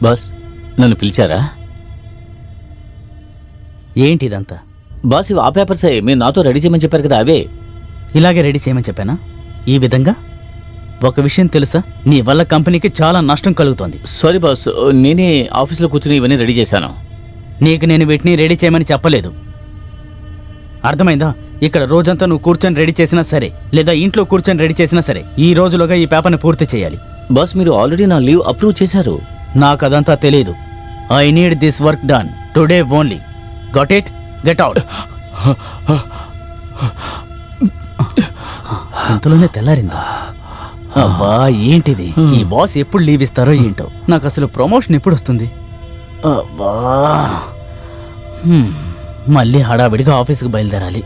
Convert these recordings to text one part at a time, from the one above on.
Boss, నన్ను పిలిచారా? ఏంటిదంతా? బాస్, ఇవి ఆ పేపర్సే. మీరు నాతో రెడీ చేయమని చెప్పారు కదా, అవే. ఇలాగే రెడీ చేయమని చెప్పానా? ఈ విధంగా? ఒక విషయం తెలుసా, నీ వల్ల కంపెనీకి చాలా నష్టం కలుగుతోంది. సారీ బాస్, నేనే ఆఫీస్లో కూర్చుని ఇవన్నీ రెడీ చేశాను. నీకు నేను వీటిని రెడీ చేయమని చెప్పలేదు, అర్థమైందా? ఇక్కడ రోజంతా నువ్వు కూర్చొని రెడీ చేసినా సరే, లేదా ఇంట్లో కూర్చొని రెడీ చేసినా సరే, ఈ రోజులోగా ఈ పేపర్ని పూర్తి చేయాలి. బాస్, మీరు ఆల్రెడీ నా లీవ్ అప్రూవ్ చేశారు. నాకు అదంతా తెలియదు. I need this work done today only. Got it? Get out. ఇంతలోనే తెల్లారిందా? అబ్బా, ఏంటిది? ఈ బాస్ ఎప్పుడు లీవ్ ఇస్తారో ఏంటో. నాకు అసలు ప్రమోషన్ ఎప్పుడు వస్తుంది? అబ్బా, మళ్ళీ హడావిడిగా ఆఫీస్కి బయలుదేరాలి.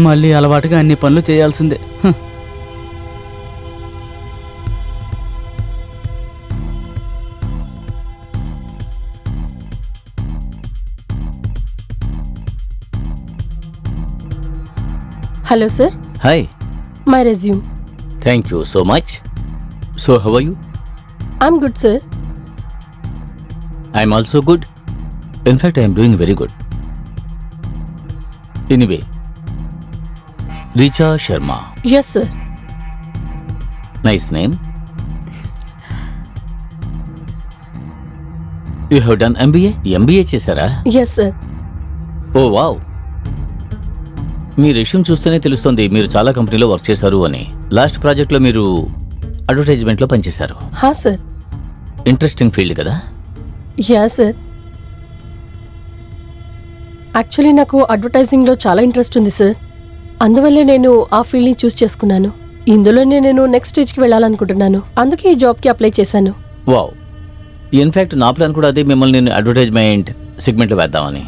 మళ్ళీ అలవాటుగా అన్ని పనులు చేయాల్సిందే. Hello, sir. Hi. My resume. Thank you so much. So how are you? I'm good, sir. I'm also good. In fact I'm doing very good. Anyway, Richa Sharma. Yes, sir. Nice name. You have done MBA? MBA చేశారా? Yes, sir. Oh wow. మీ resume చూస్తేనే తెలుస్తుంది మీరు చాలా కంపెనీలో work చేశారు అని. Last ప్రాజెక్ట్లో మీరు అడ్వర్టైజ్మెంట్లో పనిచేశారు. Ha, sir. ఇంట్రెస్టింగ్ ఫీల్డ్ కదా? Yeah, sir. యాక్చువల్లీ నాకు అడ్వర్టైజింగ్లో చాలా ఇంట్రెస్ట్ ఉంది, సార్. అందువల్లే నేను ఆ ఫీల్డ్ని చూస్ చేసుకున్నాను. ఇందులోనే నేను నెక్స్ట్ స్టేజ్కి వెళ్ళాలనుకుంటున్నాను. అందుకే ఈ జాబ్కి అప్లై చేశాను. వావ్. ఇన్ఫ్యాక్ట్ నా ప్లాన్ కూడా అదే, మిమ్మల్ని నేను అడ్వర్టైజ్మెంట్ సెగ్మెంట్లో వేద్దామని.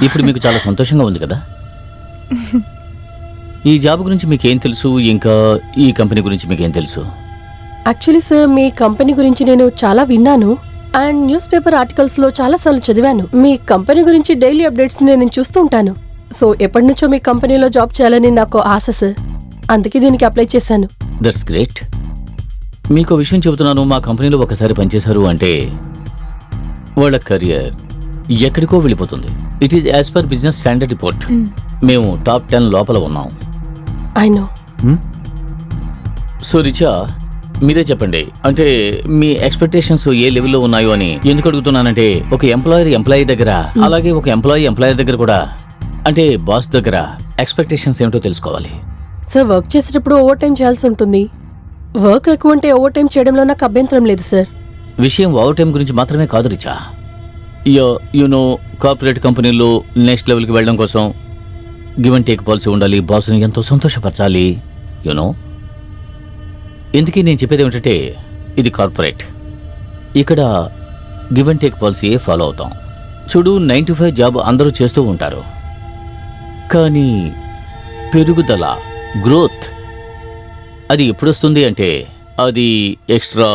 ఇప్పుడు మీకు చాలా సంతోషంగా ఉంది కదా? ఈ జాబ్ గురించి మీకేం తెలుసు, ఇంకా ఈ కంపెనీ గురించి మీకేం తెలుసు? యాక్చువల్లీ సార్, మీ కంపెనీ గురించి నేను చాలా విన్నాను అండ్ న్యూస్ పేపర్ ఆర్టికల్స్లో చాలాసార్లు చదివాను. మీ కంపెనీ గురించి డైలీ అప్డేట్స్ నేను చూస్తూ ఉంటాను. సో ఎప్పటి నుంచో మీ కంపెనీలో జాబ్ చేయాలని నాకు ఆశ, సార్. అందుకే దీనికి అప్లై చేశాను. That's great. మీకు విషయం చెబుతున్నాను, మా కంపెనీలో ఒకసారి పనిచేశారు అంటే వాళ్ళ కెరియర్ ఎక్కడికో వెళ్ళిపోతుంది. It is as per business standard report. మేము టాప్ 10 లోపల ఉన్నాం. I know. సో రిచా, మీరే చెప్పండి, అంటే మీ ఎక్స్పెక్టేషన్స్ ఏ లెవెల్లో ఉన్నాయో అని. ఎందుకు అడుగుతున్నానంటే, ఒక ఎంప్లాయీ దగ్గర, అలాగే ఒక ఎంప్లాయర్ దగ్గర కూడా, అంటే బాస్ దగ్గర ఎక్స్పెక్టేషన్స్ ఏమిటో తెలుసుకోవాలి. సార్, వర్క్ చేసేటప్పుడు ఓవర్ టైం చేయాల్సి ఉంటుంది. వర్క్ ఎక్కువ అంటే ఓవర్ టైం చేయడంలో నాకు అభ్యంతరం లేదు, సార్. విషయం ఓవర్ టైం గురించి మాత్రమే కాదు రిచా. యూనో, కార్పొరేట్ కంపెనీల్లో నెక్స్ట్ లెవెల్కి వెళ్ళడం కోసం గివ్ అండ్ టేక్ పాలసీ ఉండాలి. బాస్ని ఎంతో సంతోషపరచాలి. యూనో, ఎందుకే నేను చెప్పేది ఏమిటంటే, ఇది కార్పొరేట్. ఇక్కడ గివ్ అండ్ టేక్ పాలసీయే ఫాలో అవుతాం. చూడు, 9 to 5 జాబ్ అందరూ చేస్తూ ఉంటారు, కానీ పెరుగుదల, గ్రోత్, అది ఎప్పుడు వస్తుంది అంటే అది ఎక్స్ట్రా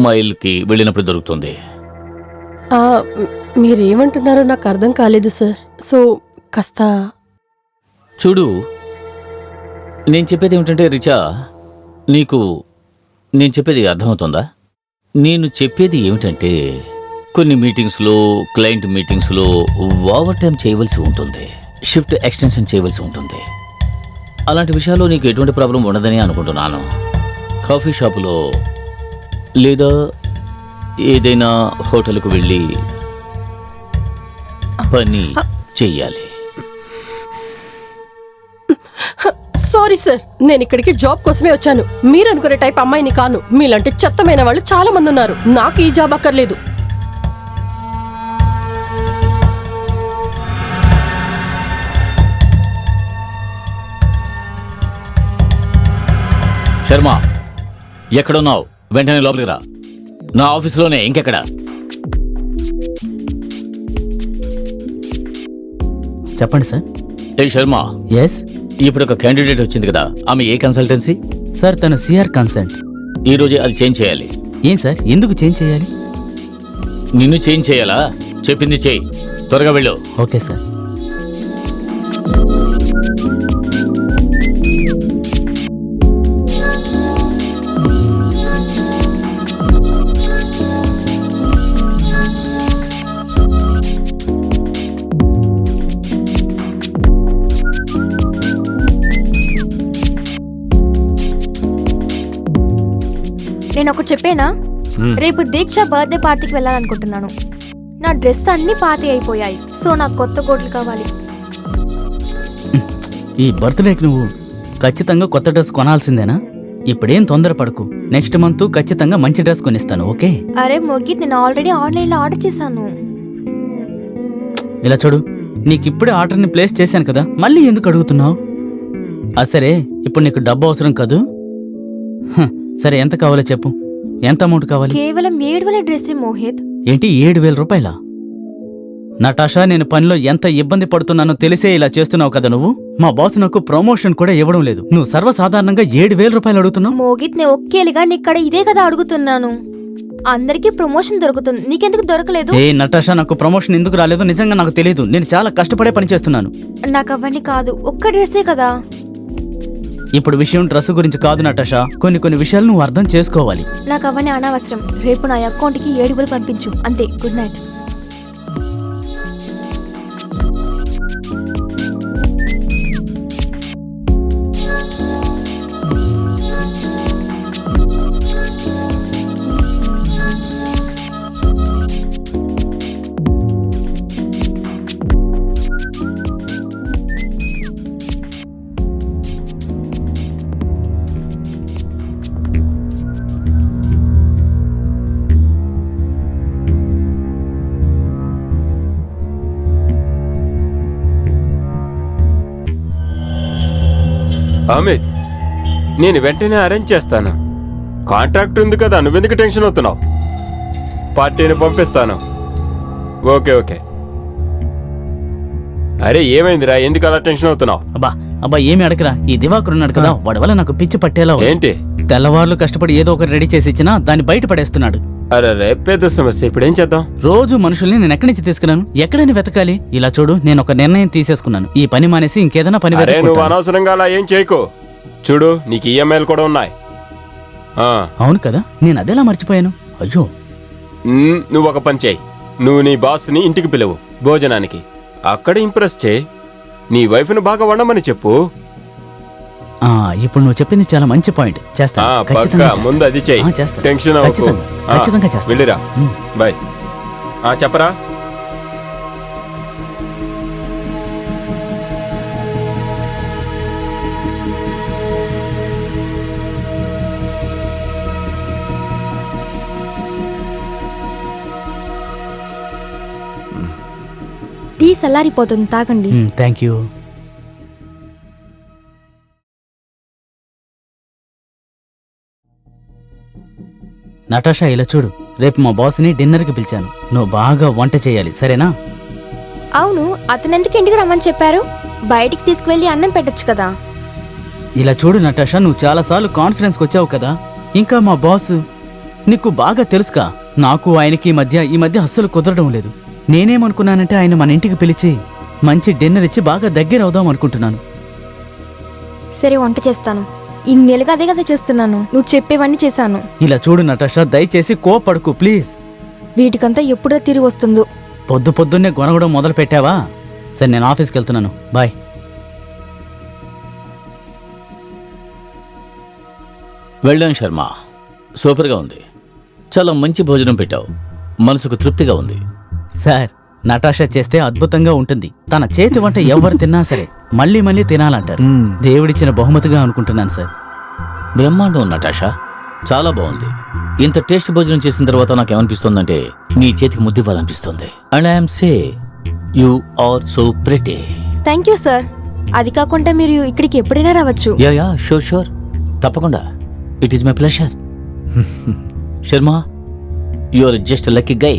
మైల్కి వెళ్ళినప్పుడు దొరుకుతుంది. మీరేమంటున్నారో నాకు అర్థం కాలేదు, సార్. సో కాస్త చూడు, నేను చెప్పేది ఏమిటంటే రిచా, నీకు నేను చెప్పేది అర్థమవుతుందా? నేను చెప్పేది ఏమిటంటే, కొన్ని మీటింగ్స్లో, క్లయింట్ మీటింగ్స్లో ఓవర్ టైం చేయవలసి ఉంటుంది, షిఫ్ట్ ఎక్స్టెన్షన్ చేయవలసి ఉంటుంది. అలాంటి విషయాల్లో నీకు ఎటువంటి ప్రాబ్లం ఉండదని అనుకుంటున్నాను. కాఫీ షాపులో లేదా ఏదైనా హోటల్కు వెళ్ళి పని చెయ్యాలి. సారీ సార్, నేను ఇక్కడికి జాబ్ కోసమే వచ్చాను. మీరు అనుకునే టైప్ అమ్మాయిని కాను. మీలాంటి చెత్తమైన వాళ్ళు చాలా మంది ఉన్నారు. నాకు ఈ జాబ్ అక్కర్లేదు. శర్మ, ఎక్కడున్నావు? వెంటనే లోపలికి రా. నా ఆఫీసులోనే, ఇంకెక్కడ? చెప్పండి సార్. ఏ శర్మ, ఎస్ ఇప్పుడు ఒక క్యాండిడేట్ వచ్చింది కదా, ఆమె ఏ కన్సల్టెన్సీ? సార్, తను సిఆర్ కన్సల్ట్. ఈ రోజే అది చేంజ్ చేయాలి. ఏం సార్, ఎందుకు చేంజ్ చేయాలి? నిన్ను చేంజ్ చేయాలా? చెప్పింది చేయి, త్వరగా వెళ్ళు. Okay sir. నేను ఒకటి చెప్పేనా, రేపు దీక్ష బర్త్డే పార్టీకి వెళ్ళాలనుకుంటున్నాను. నా డ్రెస్ అన్ని పాతి అయిపోయాయి, సో నాకు కొత్త కోట్లు కావాలి. ఈ బర్త్డేకి నువ్వు ఖచ్చితంగా కొత్త డ్రెస్ కొనాల్సిందేనా? ఇప్పుడేం తొందరపడకు, నెక్స్ట్ మంత్ ఖచ్చితంగా మంచి డ్రెస్ కొనిస్తాను, ఓకే? అరే మొగ్గి, నేను ఆల్రెడీ ఆన్లైన్లో ఆర్డర్ చేశాను. ఇలా చూడు, నీకిప్పుడే ఆర్డర్ని ప్లేస్ చేశాను కదా, మళ్ళీ ఎందుకు అడుగుతున్నావు? సరే, ఇప్పుడు నీకు డబ్బు అవసరం కదూ? సరే, ఎంత కావాలో చెప్పు. ఎంత అమౌంట్ కావాలి? కేవలం 7,000 డ్రెస్సే మోహిత్. ఏంటి 7,000 రూపాయలా? నటాషా, నేను పనిలో ఎంత ఇబ్బంది పడుతున్నానో తెలిసే ఇలా చేస్తున్నావు కదా నువ్వు. మా బాస్ నాకు ప్రమోషన్ కూడా ఇవ్వడం లేదు, నువ్వు సర్వసాధారణంగా 7,000 రూపాయలు అడుగుతున్నావు. మోహిత్, నేను ఒక్కేలిగా నీక్కడ ఇదే కదా అడుగుతున్నాను. అందరికీ ప్రమోషన్ దొరుకుతుంది, నీకెందుకు దొరకలేదు? ఏ నటాషా, నాకు ప్రమోషన్ ఎందుకు రాలేదు నిజంగా నాకు తెలియదు. నేను చాలా కష్టపడే పని చేస్తున్నాను. నాకు అవన్నీ కాదు, ఒక్క డ్రెస్సే కదా. ఇప్పుడు విషయం డ్రెస్ గురించి కాదు నటాషా, కొన్ని విషయాలు నువ్వు అర్థం చేసుకోవాలి. నాకు అవన్నీ అనవసరం. రేపు నా అకౌంట్కి 7,000 పంపించు, అంతే. Good night. అమిత్, నేను వెంటనే అరేంజ్ చేస్తాను. కాంట్రాక్ట్ ఉంది కదా, నువ్వెందుకు టెన్షన్ అవుతున్నావు? పార్టీని పంపిస్తాను. Okay okay. అరే ఏమైందిరా, ఎందుకు అలా టెన్షన్ అవుతున్నావు? అబ్బా ఏమి అడగరా, ఈ దివాకర్ ఉన్నాడు కదా, వాడి వల్ల నాకు పిచ్చి పట్టేలా ఉంది. ఏంటి? తెల్లవార్లు కష్టపడి ఏదో ఒకటి రెడీ చేసి ఇచ్చినా దాన్ని బయట పడేస్తున్నాడు. అరే పెద్ద సమస్య, ఇప్పుడు ఏం చేద్దాం? రోజు మనుషుల్ని నేను ఎక్కడి నుంచి తీసుకున్నాను, ఎక్కడైనా వెతకాలి. ఇలా చూడు, నేను ఒక నిర్ణయం తీసేసుకున్నాను, ఈ పని మానేసి ఇంకేదైనా పని అరే నువ్వు వెతుక్కుంటాను. అనవసరంగా అలా ఏం చేయకు. చూడు, నీకు ఈఎంఐలు కూడా ఉన్నాయి. అవును కదా, నేను అదేలా మర్చిపోయాను. అయ్యో, నువ్వు ఒక పని చేయి. నువ్వు నీ బాస్ని ఇంటికి పిలువు భోజనానికి. అక్కడ ఇంప్రెస్ చేయి. నీ వైఫ్ను బాగా వండమని చెప్పు. ఇప్పుడు నువ్వు చెప్పింది చాలా మంచి పాయింట్. చేస్తా, ఖచ్చితంగా చేస్తా. ముందు అది చెయ్యి. ఆ, చేస్తా. టెన్షన్ అవ్వకు. ఖచ్చితంగా చేస్తా. వెళ్ళిరా. బాయ్. చెప్పరా. టీ చల్లారిపోతుంది, తాగండి. Thank you. నటాషా, ఇలా చూడు, రేపు మా బాస్ని డిన్నర్కి పిలిచాను. నువ్వు బాగా వంట చేయాలి, సరేనా? అవును, అతను ఎందుకు ఇంటికి రమ్మని చెప్పారు? బయటికి తీసుకువెళ్ళి అన్నం పెట్టొచ్చు కదా. ఇలా చూడు నటాషా, నువ్వు చాలాసార్లు కాన్ఫరెన్స్కి వచ్చావు కదా, ఇంకా మా బాస్ నీకు బాగా తెలుసుకా. నాకు ఆయనకి ఈ మధ్య అస్సలు కుదరడం లేదు. నేనేమనుకున్నానంటే ఆయన మన ఇంటికి పిలిచి మంచి డిన్నర్ ఇచ్చి బాగా దగ్గర అవుదాం అనుకుంటున్నాను. సరే, వంట చేస్తాను. ఇన్నేళ్ళుగా అదే కదా చేస్తున్నాను. నువ్వు చెప్పేవన్నీ చేశాను. ఇలా చూడు నటాషా, దయచేసి కోపడకు ప్లీజ్. వీటికంతా ఎప్పుడో తిరిగి వస్తుందో. పొద్దున్నే గొనగడం మొదలు పెట్టావా? సరే, నేను ఆఫీస్కి వెళ్తున్నాను, బాయ్. వెళ్ళాను శర్మ, సూపర్గా ఉంది. చాలా మంచి భోజనం పెట్టావు, మనసుకు తృప్తిగా ఉంది. సార్, నటాషా చేస్తే అద్భుతంగా ఉంటుంది. తన చేతి వంట ఎవరు తిన్నా సరే మళ్ళీ మళ్ళీ తినాలంటారు. దేవుడిచ్చిన బహుమతిగా అనుకుంటున్నాను సార్. బ్రహ్మాండం నటాషా, చాలా బాగుంది. ఇంత టేస్ట్ భోజనం చేసిన తర్వాత నాకేమనిపిస్తుందంటే నీ చేతికి ముద్దివ్వాలనిపిస్తుంది. And I'm say you are so pretty. Thank you sir. అది కాకుండా మీరు ఇక్కడికి ఎప్పుడైనా రావచ్చు. యా షూర్, తప్పకుండా. It is my pleasure. Sharma, you are just lucky guy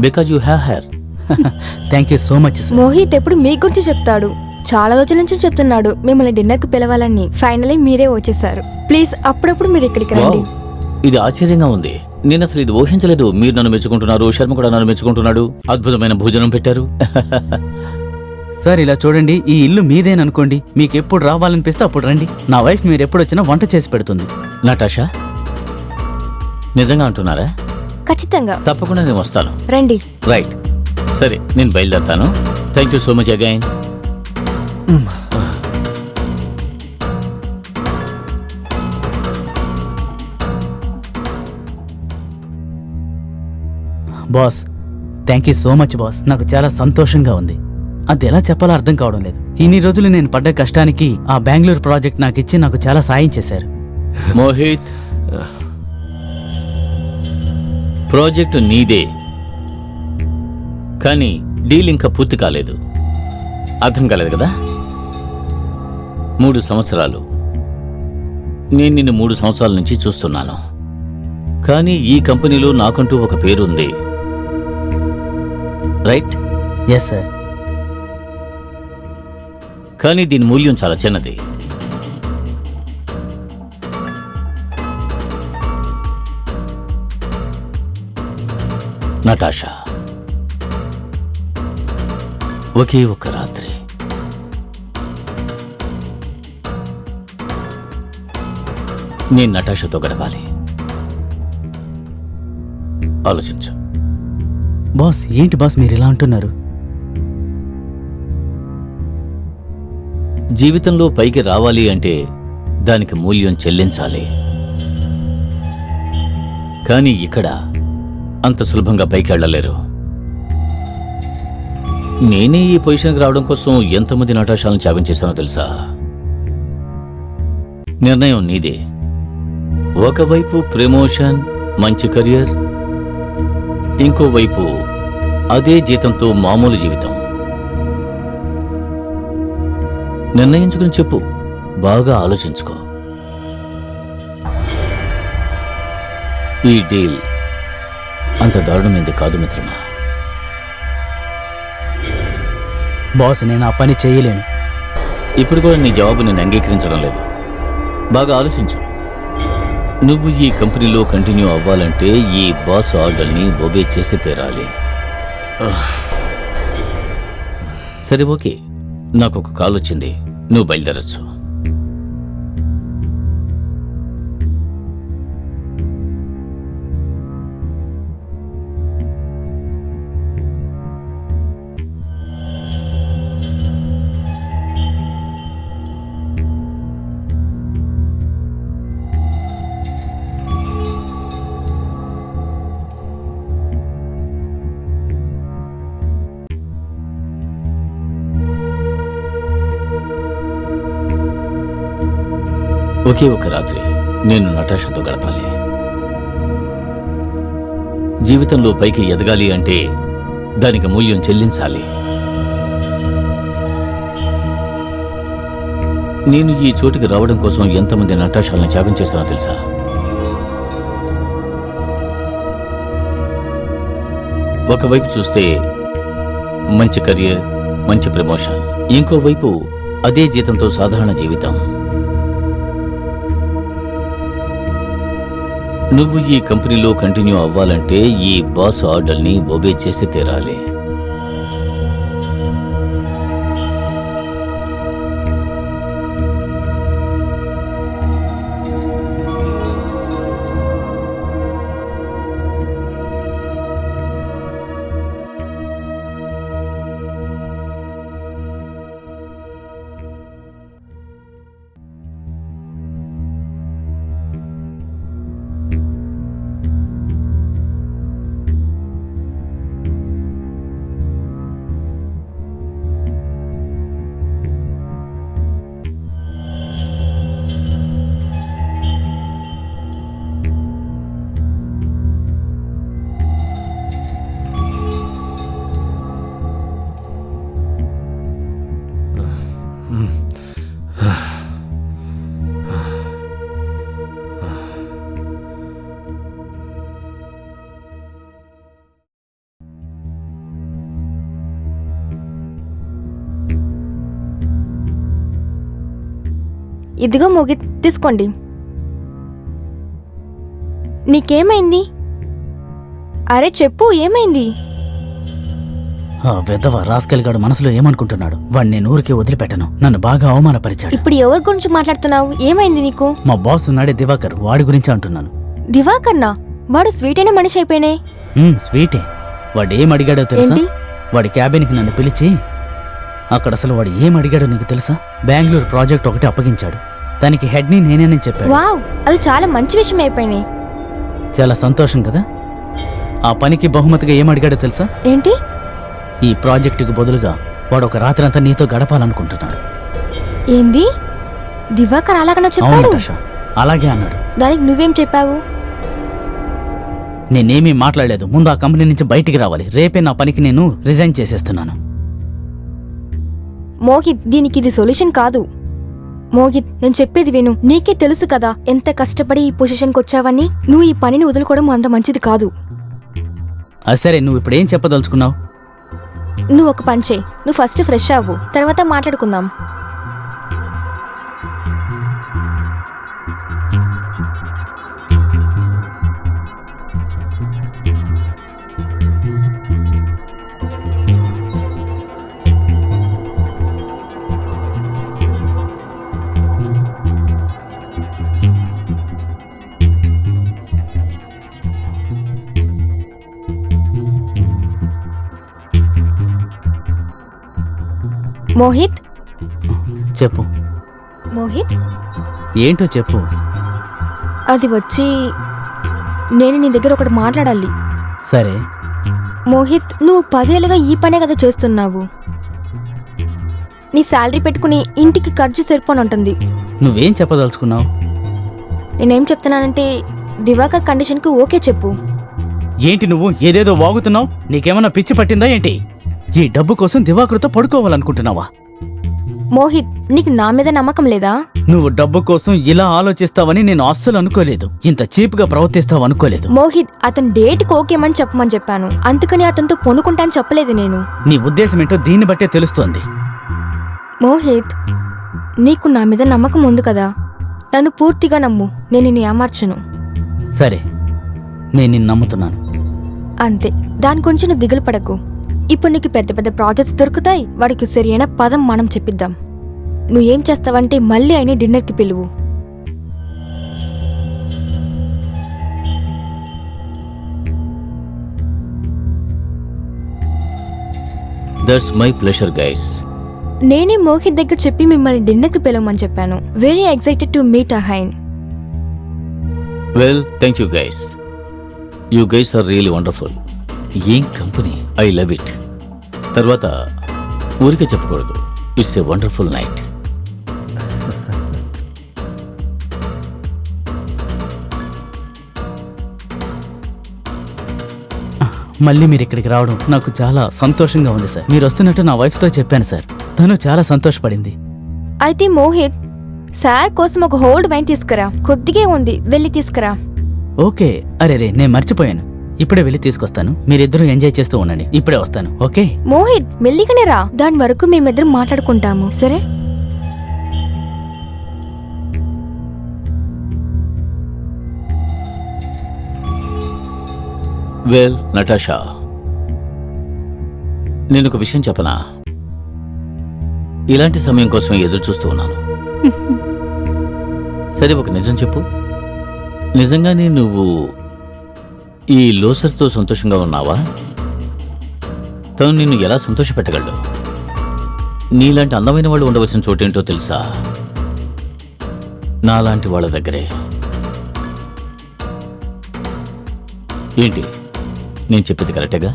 because you have hair. Thank you so much sir. Mohit ఎప్పుడు మీ గురించి చెప్తాడు, చాలా రోజుల నుంచి చెప్తున్నాడు మిమ్మల్ని డిన్నర్కి పిలవాలని. ఫైనలీ మీరే వచ్చేసారు. ప్లీజ్ అప్పుడప్పుడు మీరు ఇక్కడికి రండి. ఇది ఆశ్చర్యంగా ఉంది. నేను అసలు ఇది ఊహించలేదు. మీరు నన్ను మెచ్చుకుంటున్నారు, శర్మ కూడా నన్ను మెచ్చుకుంటున్నాడు. అద్భుతమైన భోజనం పెట్టారు. సార్, ఇలా చూడండి, ఈ ఇల్లు మీదేననుకోండి. మీకు ఎప్పుడు రావాలనిపిస్తే అప్పుడు రండి. నా వైఫ్ మీరు ఎప్పుడు వచ్చినా వంట చేసి పెడుతుంది. నటాషా, నిజంగా అంటున్నారా? ఖచ్చితంగా. తప్పకుండా నేను వస్తాను. రండి. రైట్, సరే, నేను బయలుదేరుతాను. Thank you so much again. Boss, thank you so much boss. నాకు చాలా సంతోషంగా ఉంది. అది ఎలా చెప్పాలో అర్థం కావడం లేదు. ఇన్ని రోజులు నేను పడ్డ కష్టానికి ఆ బెంగళూరు ప్రాజెక్ట్ నాకు ఇచ్చి నాకు చాలా సాయం చేశారు. మోహిత్, ప్రాజెక్టు నీదే, కానీ డీల్ ఇంకా పూర్తి కాలేదు. అర్థం కాలేదు కదా? 3 సంవత్సరాలు నేను నిన్ను 3 సంవత్సరాల నుంచి చూస్తున్నాను. కానీ ఈ కంపెనీలో నాకంటూ ఒక పేరుంది, రైట్? Yes sir. కానీ దీని మూల్యం చాలా చిన్నది. నటాషా, ఒకే ఒక్క రాత్రి నేను నటాషాతో గడపాలి. ఆలోచించు. బాస్, ఏంటి బాస్ మీరు ఇలా అంటున్నారు? జీవితంలో పైకి రావాలి అంటే దానికి మూల్యం చెల్లించాలి. కానీ ఇక్కడ అంత సులభంగా పైకి వెళ్ళలేరు. నేనే ఈ పొజిషన్కి రావడం కోసం ఎంతమంది నటాషాలను త్యాగం చేశానో తెలుసా? నిర్ణయం నీదే. ఒకవైపు ప్రమోషన్, మంచి కెరియర్, ఇంకోవైపు అదే జీతంతో మామూలు జీవితం. నిర్ణయించుకుని చెప్పు, బాగా ఆలోచించుకో. ఈ డీల్ అంత దారుణమైంది కాదు మిత్రమా. బాస్, నేను ఆ పని చేయలేను. ఇప్పుడు కూడా నీ జవాబు నేను అంగీకరించడం లేదు. బాగా ఆలోచించు. నువ్వు ఈ కంపెనీలో కంటిన్యూ అవ్వాలంటే ఈ బాస్ ఆర్డర్ని ఒబే చేసి తీరాలి. సరే, ఓకే, నాకు ఒక కాల్ వచ్చింది, నువ్వు బయలుదేరచ్చు. ఒకే ఒక రాత్రి నేను నటాషాతో గడపాలి. జీవితంలో పైకి ఎదగాలి అంటే దానికి మూల్యం చెల్లించాలి. నేను ఈ చోటుకి రావడం కోసం ఎంతమంది నటాషాలను త్యాగం చేస్తానో తెలుసా? ఒకవైపు చూస్తే మంచి కెరియర్, మంచి ప్రమోషన్, ఇంకోవైపు అదే జీతంతో సాధారణ జీవితం. నువ్వు ఈ కంపెనీలో కంటిన్యూ అవ్వాలంటే ఈ బాస్ ఆర్డర్ని ఒబే చేసి తీరాలి. ఇదిగో మోగి, తీసుకోండి. నీకేమైంది? అరే చెప్పు, ఏమైంది? ఆ వెధవ రాస్కెల్గాడు మనసులో ఏమనుకుంటున్నాడు? వాడిని నేను ఊరికే వదిలిపెట్టను. నన్ను బాగా అవమానపరిచాడు. ఇప్పుడు ఎవరి గురించి మాట్లాడుతున్నావు? ఏమైంది నీకు? మా బాస్ ఉన్నాడే దివాకర్, వాడి గురించి అంటున్నాను. దివాకర్నా? వాడు స్వీట్ అయిన మనిషి అయిపోయినే. స్వీటే. వాడు ఏం అడిగాడో తెలుసా? ఏంటి? వాడి క్యాబిన్కి నన్ను పిలిచి, అక్కడ అసలు వాడు ఏం అడిగాడో నీకు తెలుసా? బెంగళూరు ప్రాజెక్ట్ ఒకటి అప్పగించాడు. దానికి హెడ్ని నేనేనని చెప్పాడు. వావ్, అది చాలా మంచి విషయం అయిపోయినాయి. చాలా సంతోషం కదా? ఆ పనికి బహుమతిగా ఏమడిగాడో తెలుసా? ఏంటి? ఈ ప్రాజెక్టుకు బదులుగా వాడు ఒక రాత్రంతా నీతో గడపాలనుకుంటున్నాడు. ఏంది? దివాకర్ అలాగనా అవును చెప్పాడు? నటాషా, అలాగే అన్నాడు. దానికి నువ్వేం చెప్పావు? నేనేమీ మాట్లాడలేదు. ముందు ఆ కంపెనీ నుంచి బయటికి రావాలి. రేపే నా పనికి నేను రిజైన్ చేసేస్తున్నాను. మోహిత్, దీనికి ఇది సొల్యూషన్ కాదు. మోహిత్, నేను చెప్పేది విను. నీకే తెలుసు కదా ఎంత కష్టపడి ఈ పొజిషన్కి వచ్చావని. నువ్వు ఈ పనిని వదులుకోవడం అంత మంచిది కాదు. సరే, నువ్వు ఇప్పుడు ఏం చెప్పదలుచుకున్నావు? నువ్వు ఒక పని చేయి. నువ్వు ఫస్ట్ ఫ్రెష్ అవ్వు, తర్వాత మాట్లాడుకుందాం. మోహిత్, చెప్పు. మోహిత్, ఏంటో చెప్పు. అది వచ్చి నేను నీ దగ్గర ఒకటి మాట్లాడాలి. సరే. మోహిత్, నువ్వు 10 ఏళ్ళుగా ఈ పనే కదా చేస్తున్నావు. నీ శాలరీ పెట్టుకుని ఇంటికి ఖర్చు సరిపోనుంటుంది. నువ్వేం చెప్పదలుచుకున్నావు? నేనేం చెప్తున్నానంటే దివాకర్ కండిషన్కి ఓకే చెప్పు. ఏంటి నువ్వు ఏదేదో వాగుతున్నావు? నీకేమన్నా పిచ్చి పట్టిందా ఏంటి? ఈ డబ్బు కోసం దివాకరుతో పడుకోవాలనుకుంటున్నావా? మోహిత్, నీకు నా మీద నమ్మకం లేదా? నువ్వు డబ్బు కోసం ఇలా ఆలోచిస్తావని నేను అస్సలు అనుకోలేదు. ఇంత చీప్గా ప్రవర్తిస్తావు అనుకోలేదు. మోహిత్, అతను డేట్కి ఓకేమని చెప్పమని చెప్పాను. అందుకని అతనితో పొనుకుంటాను చెప్పలేదు నేను. నీ ఉద్దేశం ఏంటో దీన్ని బట్టే తెలుస్తోంది. మోహిత్, నీకు నా మీద నమ్మకం ఉంది కదా. నన్ను పూర్తిగా నమ్ము. నేను నిన్ను ఏమార్చను. సరే, నేను నిన్ను నమ్ముతున్నాను. అంతే. దాని గురించి నువ్వు దిగులు పడకు. ఇప్పుడు నీకు పెద్ద పెద్ద ప్రాజెక్ట్స్ దొరుకుతాయి. వాడికి సరైన పదం మనం చెప్పిద్దాం. నువ్వేం చేస్తావంటే మళ్ళీ ఆయన డిన్నర్కి పిలువు. That's my pleasure guys. నేనే మోహిత్ దగ్గర చెప్పి మిమ్మల్ని డిన్నర్కి పిలవమని చెప్పాను. Very excited to meet again. Well, thank you guys. You guys are really wonderful. ఏం కంపెనీ, ఐ లవ్ ఇట్. తర్వాత ఊరికే చెప్పకూడదు. It's a wonderful night. మళ్ళీ మీరు ఇక్కడికి రావడం నాకు చాలా సంతోషంగా ఉంది సార్. మీరు వస్తున్నట్టు నా వైఫ్తో చెప్పాను సార్. తను చాలా సంతోషపడింది. అయితే మోహిత్, సార్ కోసం ఒక హోల్డ్ వైన్ తీసుకురా. కొద్దిగే ఉంది, వెళ్ళి తీసుకురా. ఓకే. అరే రే, నేను మర్చిపోయాను. ఇప్పుడే వెళ్ళి తీసుకొస్తాను. మీరిద్దరూ ఎంజాయ్ చేస్తూ ఉండండి. ఇప్పుడే వస్తాను. ఓకే? మోహిత్, మెల్లిగానే రా. దాని వరకు మేమిద్దరం మాట్లాడుకుంటాము, సరే? వెల్ నటాషా, నేను ఒక విషయం చెప్పనా? ఇలాంటి సమయం కోసం ఎదురు చూస్తూ ఉన్నాను. సరే, ఒక నిజం చెప్పు. నిజంగానే నువ్వు ఈ లోసర్తో సంతోషంగా ఉన్నావా? తను నిన్ను ఎలా సంతోషపెట్టగలడు? నీలాంటి అందమైన వాళ్ళు ఉండవలసిన చోటేంటో తెలుసా? నాలాంటి వాళ్ళ దగ్గరే. ఏంటి, నేను చెప్పేది కరెక్టేగా?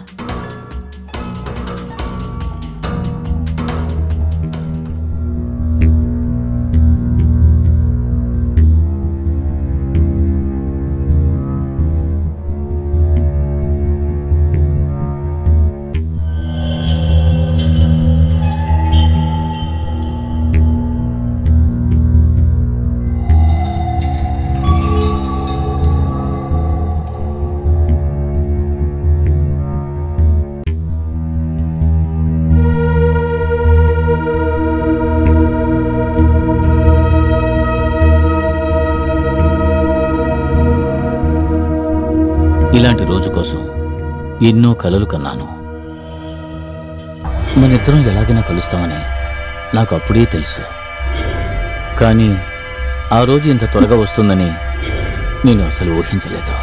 ఇలాంటి రోజు కోసం ఎన్నో కలలు కన్నాను. మనిద్దరం ఎలాగైనా కలుస్తామని నాకు అప్పుడే తెలుసు. కానీ ఆ రోజు ఇంత త్వరగా వస్తుందని నేను అసలు ఊహించలేదు.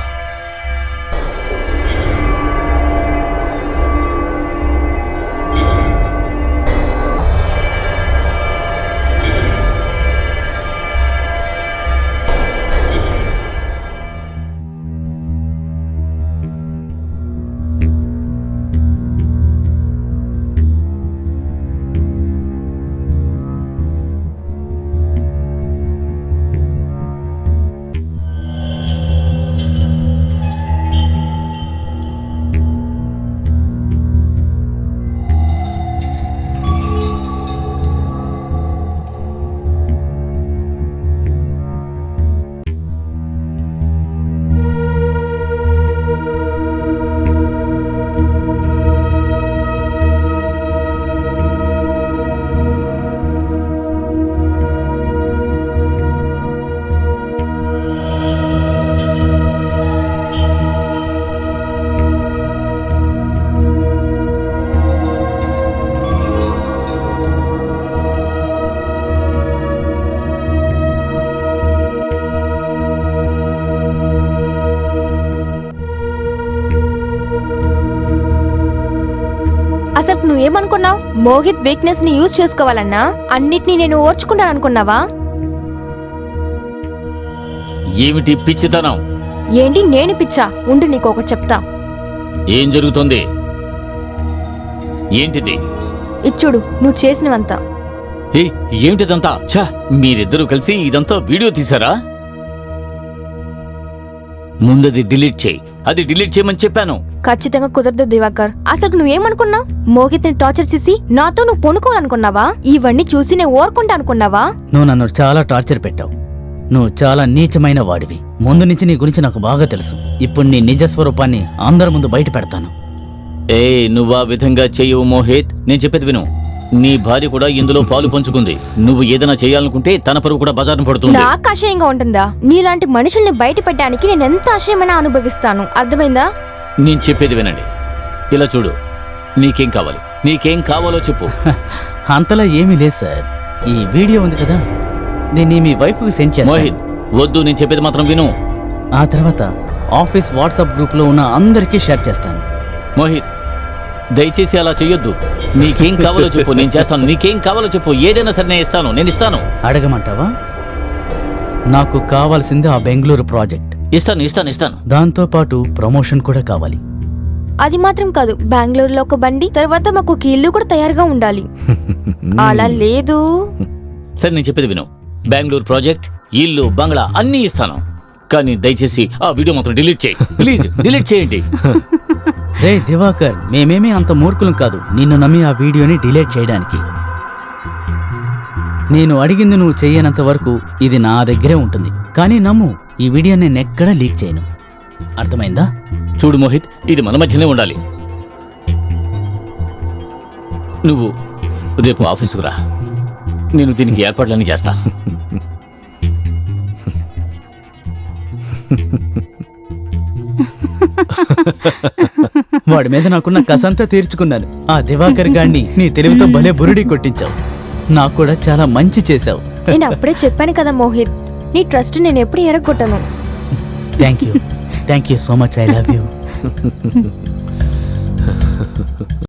అసలు నువ్వేమనుకున్నావు? మోహిత్ వీక్నెస్ ని యూజ్ చేసుకోవాలన్నా అన్నిటినీ నేను ఓర్చుకుంటాను అనుకున్నావా? ఏమిటి పిచ్చితనం? ఏంటి నేను పిచ్చా? ఉండు నీకు ఒకటి చెప్తా. ఏం జరుగుతుంది? ఏంటిది? ఇచ్చుడు నువ్వు చేసినవంతా. ఏ ఏమిటిదంతా? ఛా, మీరిద్దరూ కలిసి ఇదంతా వీడియో తీసారా? ముందది డిలీట్ చేయి. అది డిలీట్ చేయమని చెప్పాను. ఖచ్చితంగా కుదరదు దివాకర్. అసలు నువ్వేమనుకున్నావు? మోహిత్ ని టార్చర్ చేసి నాతో నువ్వు పొనుకోవాలనుకున్నావా? ఇవన్నీ చూసి నేను ఓర్కుంటా అనుకున్నావా? నువ్వు నన్ను చాలా టార్చర్ పెట్టావు. నువ్వు చాలా నీచమైన వాడివి. ముందు నుంచి నీ గురించి నాకు బాగా తెలుసు. ఇప్పుడు నీ నిజ స్వరూపాన్ని అందరి ముందు బయట పెడతాను. ఏ నువ్వా విధంగా చెయ్యవు మోహిత్. నేను చెప్పేది విను. నీ భార్య కూడా ఇందులో పాలు పంచుకుంది. నువ్వు ఏదైనా చేయాలనుకుంటే తన పరువు కూడా బజారును పడుతుంది. నాకు అసహ్యంగా ఉంటుందా? నీలాంటి మనుషుల్ని బయట పెట్టడానికి నేను ఎంత అసహ్యమైనా అనుభవిస్తాను. అర్థమైందా? నేను చెప్పేది వినండి. ఇలా చూడు, నీకేం కావాలి? నీకేం కావాలో చెప్పు. అంతలా ఏమీ లేదు సార్. ఈ వీడియో ఉంది కదా, దీన్ని మీ వైఫ్కి సెండ్ చేస్తాను. మోహిత్ వద్దు, నేను చెప్పేది మాత్రం విను. ఆ తర్వాత ఆఫీస్ వాట్సాప్ గ్రూప్లో ఉన్న అందరికీ షేర్ చేస్తాను. మోహిత్ దయచేసి అలా చెయ్యొద్దు. నీకేం కావాలో చెప్పు, నేను చేస్తాను. నీకేం కావాలో చెప్పు, ఏదైనా సరే నేను ఇస్తాను. నేను ఇస్తాను. అడగమంటావా? నాకు కావాల్సింది ఆ బెంగళూరు ప్రాజెక్ట్. ఇస్తాను ఇస్తాను ఇస్తాను. దాంతో పాటు ప్రమోషన్ కూడా కావాలి. అది మాత్రం కాదు, బెంగళూరులో ఒక బండి, తర్వాత మాకు ఒక ఇల్లు కూడా తయారుగా ఉండాలి. అలా లేదు. సరే నేను చెప్పేది విను. బెంగళూరు ప్రాజెక్ట్, ఇల్లు, బంగ్లా అన్నీ ఇస్తాను. కానీ దయచేసి ఆ వీడియో మాత్రం డిలీట్ చేయి. ప్లీజ్ డిలీట్ చేయండి. రే దివాకర్, మేమేమీ అంత మూర్ఖులం కాదు నిన్ను నమ్మి ఆ వీడియోని డిలీట్ చేయడానికి. నేను అడిగింది నువ్వు చెయ్యనంత వరకు ఇది నా దగ్గరే ఉంటుంది. కానీ నమ్ము, ఈ వీడియో నేను ఎక్కడా లీక్ చేయను. అర్థమైందా? చూడు మోహిత్, ఇది మన మధ్యనే ఉండాలి. నువ్వు రేపు ఆఫీసుకు రా. నేను దీనికి ఏర్పాట్లన్నీ చేస్తా. వాడి మీద నాకున్న కసంతా తీర్చుకున్నాను. ఆ దివాకర్ గాడిని నీ తెలివితో భలే బురుడి కొట్టించావు. నాకు కూడా చాలా మంచి చేశావు. నేను అప్పుడే చెప్పాను కదా మోహిత్, నీ ట్రస్ట్ నేను ఎప్పుడు ఎరగొట్టను. Thank you so much. I love you.